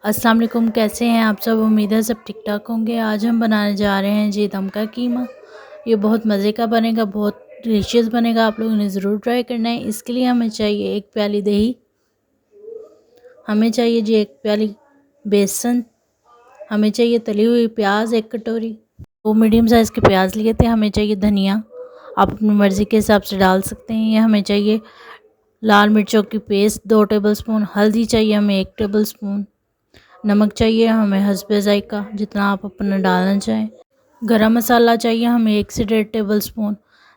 अस्सलाम वालेकुम, कैसे हैं आप सब। उम्मीद है सब ठीक ठाक होंगे। आज हम बनाने जा रहे हैं जी दम का कीमा। ये बहुत मज़े का बनेगा, बहुत डिलीशियस बनेगा। आप लोगों ने ज़रूर ट्राई करना है। इसके लिए हमें चाहिए 1 प्याली दही, हमें चाहिए जी 1 प्याली बेसन, हमें चाहिए तली हुई प्याज 1 कटोरी, 2 मीडियम साइज़ के प्याज लिए थे, हमें चाहिए धनिया, आप अपनी मर्ज़ी के हिसाब से डाल सकते हैं। ये हमें चाहिए लाल मिर्चों की पेस्ट 2 टेबलस्पून, हल्दी चाहिए हमें 1 टेबलस्पून, नमक चाहिए हमें हस्बे ज़ायका जितना आप अपना डालना चाहें। गरम मसाला चाहिए हमें 1 से 1.5 टेबलस्पून,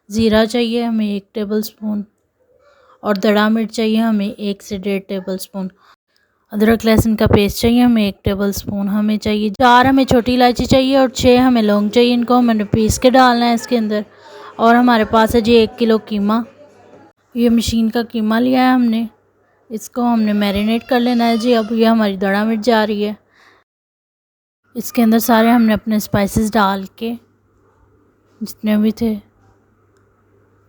ज़ीरा चाहिए हमें 1 टेबलस्पून और दड़ा मिर्च चाहिए हमें 1 से 1.5 टेबलस्पून। अदरक लहसुन का पेस्ट चाहिए हमें 1 टेबलस्पून। हमें चाहिए 4 हमें छोटी इलायची चाहिए और 6 हमें लौंग चाहिए। इनको हमें पीस के डालना है इसके अंदर। और हमारे पास है जी 1 किलो कीमा। ये मशीन का कीमा लिया है हमने, इसको हमने मैरिनेट कर लेना है जी। अब ये हमारी दड़ा मिर्च जा रही है, इसके अंदर सारे हमने अपने स्पाइसेस डाल के जितने भी थे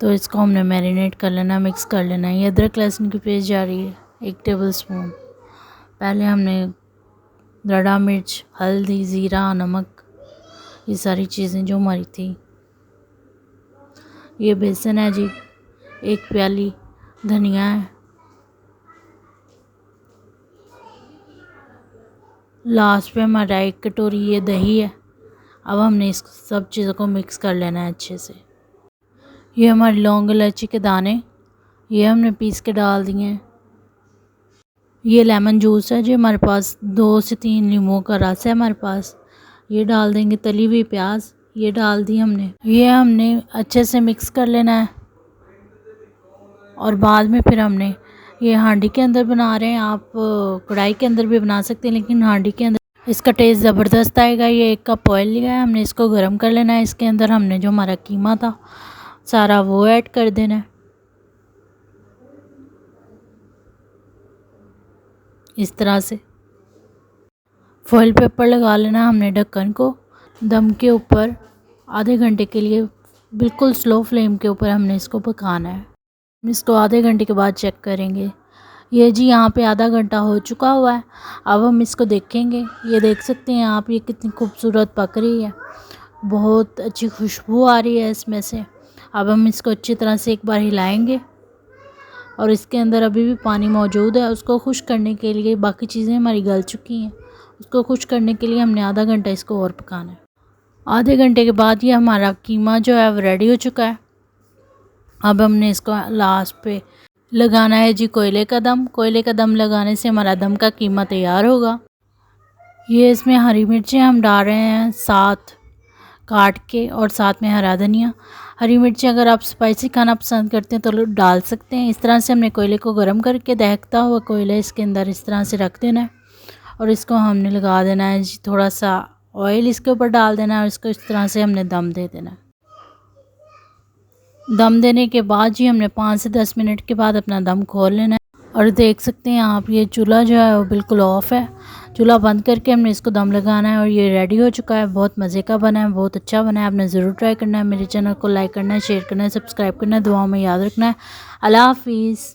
तो इसको हमने मैरिनेट कर लेना, मिक्स कर लेना है। ये अदरक लहसुन की पेस्ट जा रही है 1 टेबलस्पून। पहले हमने दड़ा मिर्च, हल्दी, ज़ीरा, नमक, ये सारी चीज़ें जो हमारी थी। ये बेसन है जी 1 प्याली, धनिया है, लास्ट पे हमारा 1 कटोरी ये दही है। अब हमने इस सब चीज़ों को मिक्स कर लेना है अच्छे से। ये हमारी लौंग इलायची के दाने, ये हमने पीस के डाल दिए हैं। ये लेमन जूस है जो हमारे पास, 2 से 3 नींबुओं का रस है हमारे पास, ये डाल देंगे। तली हुई प्याज ये डाल दी हमने। ये हमने अच्छे से मिक्स कर लेना है और बाद में फिर हमने ये हांडी के अंदर बना रहे हैं। आप कढ़ाई के अंदर भी बना सकते हैं, लेकिन हांडी के अंदर इसका टेस्ट ज़बरदस्त आएगा। ये 1 कप ऑयल लिया है हमने, इसको गर्म कर लेना है। इसके अंदर हमने जो हमारा कीमा था सारा वो ऐड कर देना है इस तरह से। फॉइल पेपर लगा लेना हमने ढक्कन को। दम के ऊपर आधे घंटे के लिए बिल्कुल स्लो फ्लेम के ऊपर हमने इसको पकाना है। इसको आधे घंटे के बाद चेक करेंगे। ये जी यहाँ पे आधा घंटा हो चुका हुआ है। अब हम इसको देखेंगे। ये देख सकते हैं आप, ये कितनी खूबसूरत पक रही है, बहुत अच्छी खुशबू आ रही है इसमें से। अब हम इसको अच्छी तरह से एक बार हिलाएंगे और इसके अंदर अभी भी पानी मौजूद है, उसको खुश करने के लिए, बाकी चीज़ें हमारी गल चुकी हैं, उसको खुश करने के लिए हमने आधा घंटा इसको और पकाना है। आधे घंटे के बाद ये हमारा कीमा जो है वो रेडी हो चुका है। अब हमने इसको लास्ट पे लगाना है जी कोयले का दम। कोयले का दम लगाने से हमारा दम का कीमा तैयार होगा। ये इसमें हरी मिर्चें हम डाल रहे हैं 7 काट के और साथ में हरा धनिया। हरी मिर्ची अगर आप स्पाइसी खाना पसंद करते हैं तो डाल सकते हैं। इस तरह से हमने कोयले को गर्म करके दहकता हुआ कोयला इसके अंदर इस तरह से रख देना है और इसको हमने लगा देना है जी, थोड़ा सा ऑयल इसके ऊपर डाल देना है और इसको इस तरह से हमने दम दे देना है। दम देने के बाद जी हमने 5 से 10 मिनट के बाद अपना दम खोल लेना है और देख सकते हैं आप, ये चूल्हा जो है वो बिल्कुल ऑफ़ है। चूल्हा बंद करके हमने इसको दम लगाना है और ये रेडी हो चुका है। बहुत मज़े का बना है, बहुत अच्छा बना है। आपने ज़रूर ट्राई करना है। मेरे चैनल को लाइक करना है, शेयर करना है, सब्सक्राइब करना है, दुआओं में याद रखना है। अल्लाह हाफिज़।